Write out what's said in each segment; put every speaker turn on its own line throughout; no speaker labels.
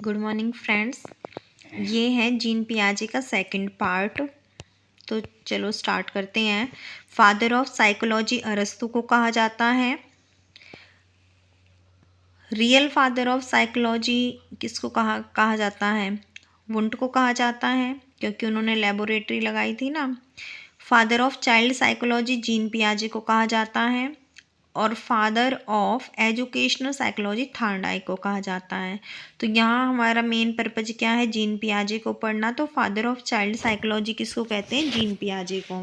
Good morning friends. ये है gene पियाजे का सेकंड पार्ट। तो चलो स्टार्ट करते हैं। फादर ऑफ साइकोलॉजी अरस्तु को कहा जाता है। रियल फादर ऑफ साइकोलॉजी किसको कहा जाता है? वुंट को कहा जाता है, क्योंकि उन्होंने लेबोरेटरी लगाई थी ना। Father of child psychology Jean पियाजे को कहा जाता है। और father of educational psychology Thorndike को कहा जाता है। तो यहाँ हमारा मेन पर्पज क्या है? जीन पियाजे को पढ़ना। तो फादर ऑफ चाइल्ड साइकोलॉजी किसको कहते हैं? जीन पियाजे को।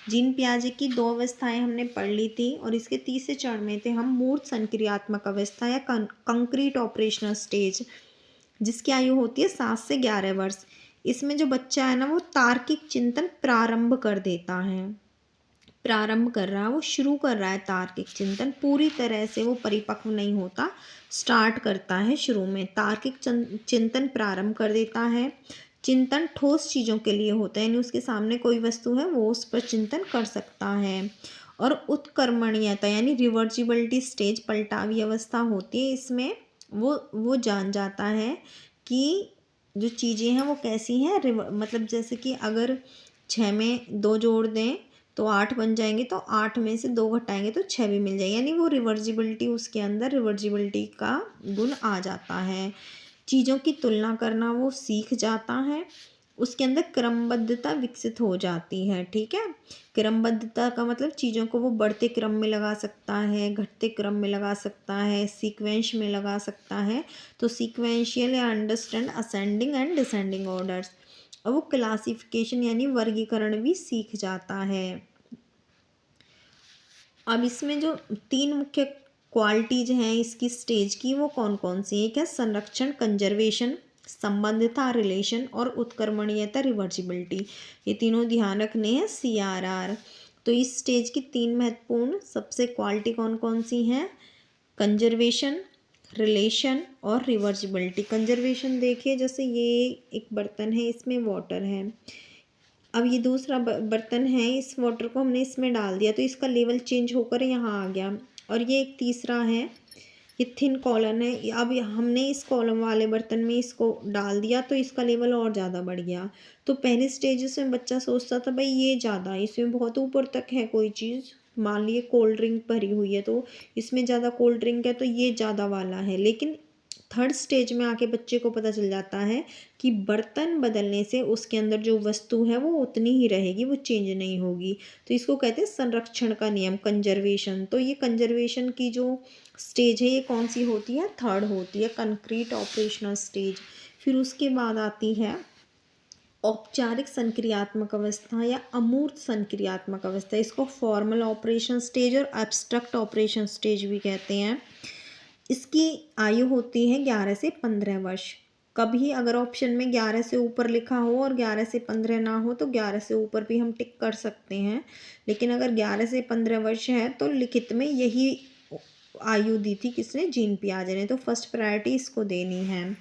जीन पियाजे की 2 अवस्थाएं हमने पढ़ ली थी और इसके तीसरे चरण में थे हम मूर्त संक्रियात्मक अवस्था या कंक्रीट ऑपरेशनल स्टेज, जिसकी आयु होती है 7 से 11 वर्ष। इसमें जो बच्चा है ना, वो तार्किक चिंतन प्रारंभ कर देता है, प्रारंभ कर रहा है, वो शुरू कर रहा है तार्किक चिंतन। पूरी तरह से वो परिपक्व नहीं होता, स्टार्ट करता है शुरू में। तार्किक चिंतन प्रारंभ कर देता है। चिंतन ठोस चीज़ों के लिए होता है, यानी उसके सामने कोई वस्तु है वो उस पर चिंतन कर सकता है। और उत्कर्मणीयता यानी रिवर्जिबिलिटी स्टेज, पलटावी अवस्था होती है इसमें। वो जान जाता है कि जो चीज़ें हैं वो कैसी हैं। मतलब जैसे कि अगर 6 में 2 जोड़ दें तो 8 बन जाएंगे, तो 8 में से 2 घटाएंगे तो 6 भी मिल जाएगी, यानी वो रिवर्जिबिलिटी, उसके अंदर रिवर्जिबिलिटी का गुण आ जाता है। चीज़ों की तुलना करना वो सीख जाता है। उसके अंदर क्रमबद्धता विकसित हो जाती है। ठीक है, क्रमबद्धता का मतलब चीज़ों को वो बढ़ते क्रम में लगा सकता है, घटते क्रम में लगा सकता है, सीक्वेंस में लगा सकता है। तो सीक्वेंशियल या understand ascending and descending orders. और वो क्लासिफिकेशन यानी वर्गीकरण भी सीख जाता है। अब इसमें जो 3 मुख्य क्वालिटीज हैं इसकी स्टेज की, वो कौन कौन सी है? क्या? संरक्षण कंजर्वेशन, संबंधिता रिलेशन, और उत्कर्मणीयता रिवर्जिबिलिटी। ये तीनों ध्यान रखने हैं CRR। तो इस स्टेज की 3 महत्वपूर्ण सबसे क्वालिटी कौन कौन सी हैं? कंजर्वेशन, रिलेशन और रिवर्जिबिलिटी। कंजर्वेशन देखिए, जैसे ये एक बर्तन है, इसमें वाटर है। अब ये दूसरा बर्तन है, इस वाटर को हमने इसमें डाल दिया तो इसका लेवल चेंज होकर यहाँ आ गया। और ये एक तीसरा है, ये थिन कॉलम है। अब हमने इस कॉलम वाले बर्तन में इसको डाल दिया तो इसका लेवल और ज़्यादा बढ़ गया। तो पहले स्टेजेस में बच्चा सोचता था भाई ये ज़्यादा, इसमें बहुत ऊपर तक है कोई चीज़। मान लिए कोल्ड ड्रिंक भरी हुई है तो इसमें ज़्यादा कोल्ड ड्रिंक है तो ये ज़्यादा वाला है। लेकिन थर्ड स्टेज में आके बच्चे को पता चल जाता है कि बर्तन बदलने से उसके अंदर जो वस्तु है वो उतनी ही रहेगी, वो चेंज नहीं होगी। तो इसको कहते हैं संरक्षण का नियम, कंजर्वेशन। तो ये कंजर्वेशन की जो स्टेज है ये कौन सी होती है? थर्ड होती है, कंक्रीट ऑपरेशनल स्टेज। फिर उसके बाद आती है औपचारिक संक्रियात्मक अवस्था या अमूर्त संक्रियात्मक अवस्था। इसको फॉर्मल ऑपरेशन स्टेज और एब्स्ट्रैक्ट ऑपरेशन स्टेज भी कहते हैं। इसकी आयु होती है 11 से 15 वर्ष। कभी अगर ऑप्शन में 11 से ऊपर लिखा हो और 11 से 15 ना हो तो 11 से ऊपर भी हम टिक कर सकते हैं। लेकिन अगर 11 से 15 वर्ष है तो लिखित में यही आयु दी थी किसने? जीन पियाजे ने। तो फर्स्ट प्रायोरिटी इसको देनी है।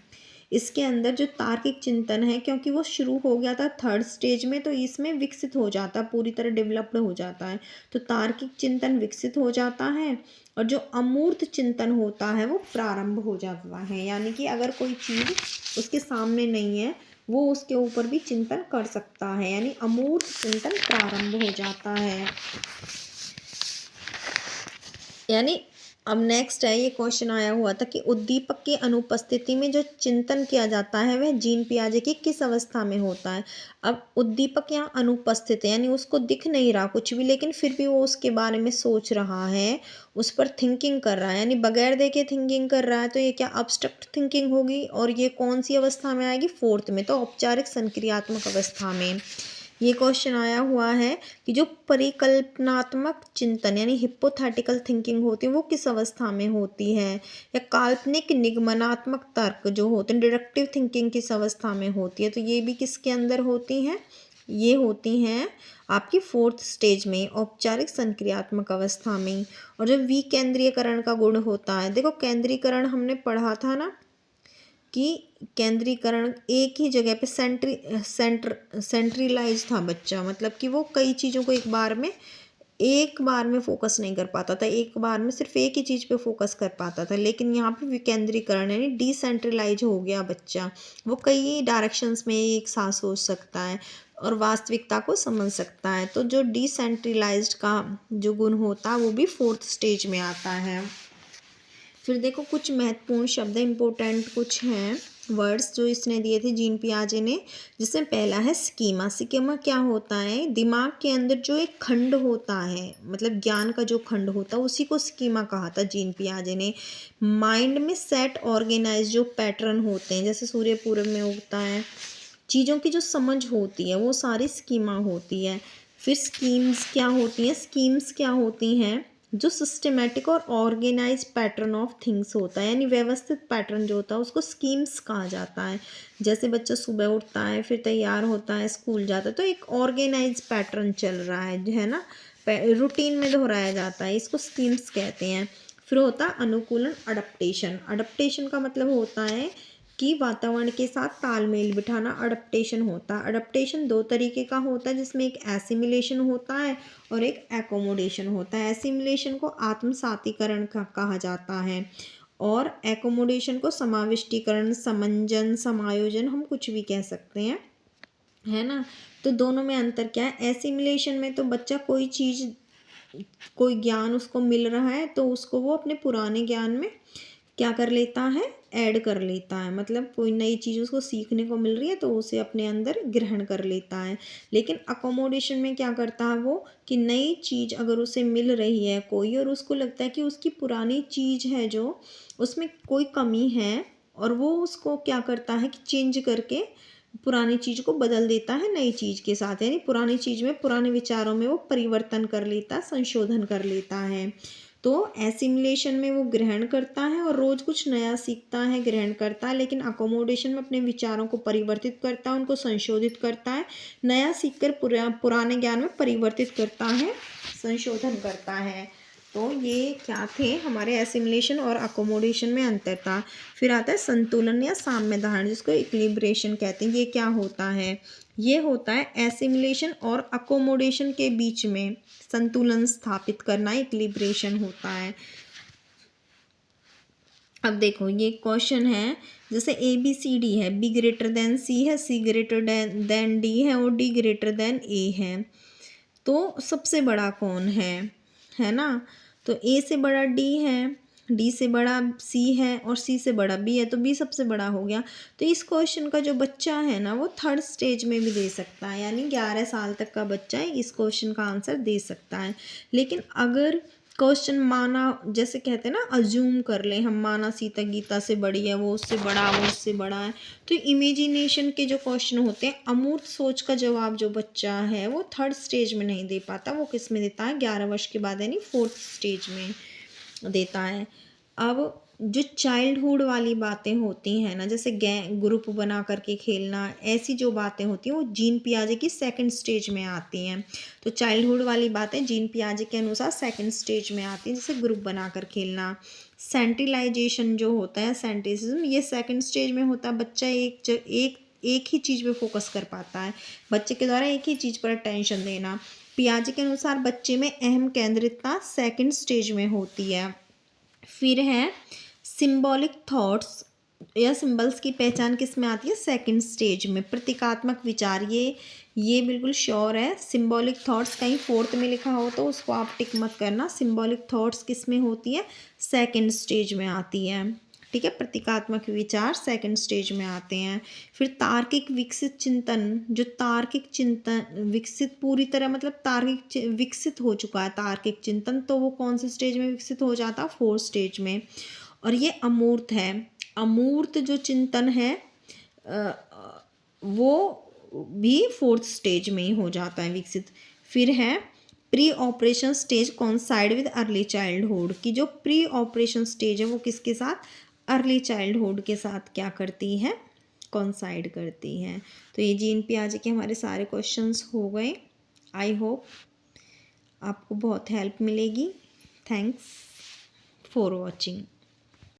इसके अंदर जो तार्किक चिंतन है, क्योंकि वो शुरू हो गया था थर्ड स्टेज में, तो इसमें विकसित हो जाता है, पूरी तरह डेवलप्ड हो जाता है। तो तार्किक चिंतन विकसित हो जाता है और जो अमूर्त चिंतन होता है वो प्रारंभ हो जाता है। यानी कि अगर कोई चीज़ उसके सामने नहीं है वो उसके ऊपर भी चिंतन कर सकता है, यानी अमूर्त चिंतन प्रारंभ हो जाता है। यानी अब नेक्स्ट है, ये क्वेश्चन आया हुआ था कि उद्दीपक की अनुपस्थिति में जो चिंतन किया जाता है वह जीन पियाजे की किस अवस्था में होता है? अब उद्दीपक यहाँ अनुपस्थित है, यानी उसको दिख नहीं रहा कुछ भी, लेकिन फिर भी वो उसके बारे में सोच रहा है, उस पर थिंकिंग कर रहा है, यानी बगैर देखे थिंकिंग कर रहा है। तो ये क्या अब्स्ट्रैक्ट थिंकिंग होगी? और ये कौन सी अवस्था में आएगी? फोर्थ में, तो औपचारिक संक्रियात्मक अवस्था में। ये क्वेश्चन आया हुआ है कि जो परिकल्पनात्मक चिंतन यानी हिपोथेटिकल थिंकिंग होती है वो किस अवस्था में होती है? या काल्पनिक निगमनात्मक तर्क जो होते हैं, डिडक्टिव थिंकिंग किस अवस्था में होती है? तो ये भी किसके अंदर होती हैं? ये होती हैं आपकी फोर्थ स्टेज में, औपचारिक संक्रियात्मक अवस्था में। और जो विकेंद्रीयकरण का गुण होता है, देखो केंद्रीकरण हमने पढ़ा था ना कि केंद्रीकरण एक ही जगह पे सेंट्रलाइज था बच्चा, मतलब कि वो कई चीज़ों को एक बार में एक बार में फोकस नहीं कर पाता था, एक बार में सिर्फ एक ही चीज़ पे फोकस कर पाता था। लेकिन यहाँ पे विकेंद्रीकरण यानी डिसेंट्रलाइज हो गया बच्चा, वो कई डायरेक्शंस में एक साथ सोच सकता है और वास्तविकता को समझ सकता है। तो जो डिसेंट्रलाइज्ड का जो गुण होता है वो भी 4th स्टेज में आता है। फिर देखो कुछ महत्वपूर्ण शब्द इम्पोर्टेंट कुछ हैं वर्ड्स जो इसने दिए थे जीन पियाजे ने, जिसमें पहला है स्कीमा। स्कीमा क्या होता है? दिमाग के अंदर जो एक खंड होता है, मतलब ज्ञान का जो खंड होता है उसी को स्कीमा कहा था जीन पियाजे ने। माइंड में सेट ऑर्गेनाइज जो पैटर्न होते हैं, जैसे सूर्य पूरब में उगता है, चीज़ों की जो समझ होती है वो सारी स्कीमा होती है। फिर स्कीम्स क्या होती हैं? स्कीम्स क्या होती हैं? जो सिस्टमेटिक और ऑर्गेनाइज पैटर्न ऑफ थिंग्स होता है, यानी व्यवस्थित पैटर्न जो होता है उसको स्कीम्स कहा जाता है। जैसे बच्चा सुबह उठता है, फिर तैयार होता है, स्कूल जाता है, तो एक ऑर्गेनाइज पैटर्न चल रहा है ना, रूटीन में दोहराया जाता है, इसको स्कीम्स कहते हैं। फिर होता है अनुकूलन, अडप्टेशन। अडप्टेशन का मतलब होता है कि वातावरण के साथ तालमेल बिठाना अडप्टेशन होता है। अडप्टेशन दो तरीके का होता है, जिसमें एक एसिमिलेशन होता है और एक एकोमोडेशन होता है। एसिमिलेशन को आत्मसातीकरण का कहा जाता है और एकोमोडेशन को समाविष्टीकरण, समंजन, समायोजन, हम कुछ भी कह सकते हैं, है ना। तो दोनों में अंतर क्या है? एसिमिलेशन में तो बच्चा कोई चीज़, कोई ज्ञान उसको मिल रहा है तो उसको वो अपने पुराने ज्ञान में क्या कर लेता है? ऐड कर लेता है। मतलब कोई नई चीज़ उसको सीखने को मिल रही है तो उसे अपने अंदर ग्रहण कर लेता है। लेकिन अकोमोडेशन में क्या करता है वो, कि नई चीज़ अगर उसे मिल रही है कोई और उसको लगता है कि उसकी पुरानी चीज़ है जो, उसमें कोई कमी है, और वो उसको क्या करता है कि चेंज करके पुरानी चीज़ को बदल देता है नई चीज़ के साथ, यानी पुरानी चीज़ में, पुराने विचारों में वो परिवर्तन कर लेता है, संशोधन कर लेता है। तो एसिमिलेशन में वो ग्रहण करता है और रोज़ कुछ नया सीखता है, ग्रहण करता है, लेकिन अकोमोडेशन में अपने विचारों को परिवर्तित करता है, उनको संशोधित करता है, नया सीखकर पुराने ज्ञान में परिवर्तित करता है, संशोधन करता है। तो ये क्या थे हमारे एसिमिलेशन और अकोमोडेशन में अंतर था। फिर आता है संतुलन या साम्य धारण, जिसको इक्विलिब्रेशन कहते हैं। ये क्या होता है? ये होता है एसिमिलेशन और अकोमोडेशन के बीच में संतुलन स्थापित करना, इक्विलिब्रेशन होता है। अब देखो ये क्वेश्चन है, जैसे ABCD है, B ग्रेटर देन C है, C ग्रेटर देन D है और D ग्रेटर देन A है। तो सबसे बड़ा कौन है ना? तो A से बड़ा D है, D से बड़ा C है और C से बड़ा B है, तो B सबसे बड़ा हो गया। तो इस क्वेश्चन का जो बच्चा है ना वो 3rd स्टेज में भी दे सकता है, यानी 11 साल तक का बच्चा इस क्वेश्चन का आंसर दे सकता है। लेकिन अगर क्वेश्चन माना, जैसे कहते हैं ना, अज्यूम कर लें हम, माना सीता गीता से बड़ी है, वो उससे बड़ा, वो उससे बड़ा है, तो इमेजिनेशन के जो क्वेश्चन होते हैं, अमूर्त सोच का जवाब जो बच्चा है वो 3rd स्टेज में नहीं दे पाता, वो किस में देता है? 11 वर्ष के बाद, यानी 4th स्टेज में देता है। अब जो चाइल्डहुड वाली बातें होती हैं ना, जैसे ग्रुप बना करके खेलना, ऐसी जो बातें होती हैं वो जीन पियाजे की 2nd स्टेज में आती हैं। तो चाइल्डहुड वाली बातें जीन पियाजे के अनुसार 2nd स्टेज में आती हैं, जैसे ग्रुप बनाकर खेलना। सेंट्रलाइजेशन जो होता है, सेंट्रिसिज्म, ये 2nd स्टेज में होता है। बच्चा एक ही चीज़ पे फोकस कर पाता है, बच्चे के द्वारा एक ही चीज़ पर अटेंशन देना। पियाजे के अनुसार बच्चे में अहम केंद्रितता 2nd स्टेज में होती है। फिर है सिंबॉलिक थॉट्स या सिंबल्स की पहचान किस में आती है? 2nd स्टेज में। प्रतीकात्मक विचार, ये बिल्कुल श्योर है। सिंबॉलिक थॉट्स कहीं 4th में लिखा हो तो उसको आप टिक मत करना। सिंबॉलिक थॉट्स किस में होती है? 2nd स्टेज में आती है, ठीक है। प्रतीकात्मक विचार 2nd स्टेज में आते हैं। फिर तार्किक विकसित चिंतन, जो तार्किक चिंतन विकसित पूरी तरह, मतलब तार्किक विकसित हो चुका है तार्किक चिंतन, तो वो कौन से स्टेज में विकसित हो जाता है? 4th स्टेज में। और ये अमूर्त है। अमूर्त जो चिंतन है वो भी 4th स्टेज में ही हो जाता है विकसित। फिर है pre operation stage कॉन्साइड with early childhood, की जो प्री ऑपरेशन स्टेज है वो किसके साथ? अर्ली चाइल्डहुड के साथ क्या करती है? कॉन्साइड करती है। तो ये जीन पियाजे के हमारे सारे क्वेश्चंस हो गए। आई होप आपको बहुत हेल्प मिलेगी। Thanks for watching.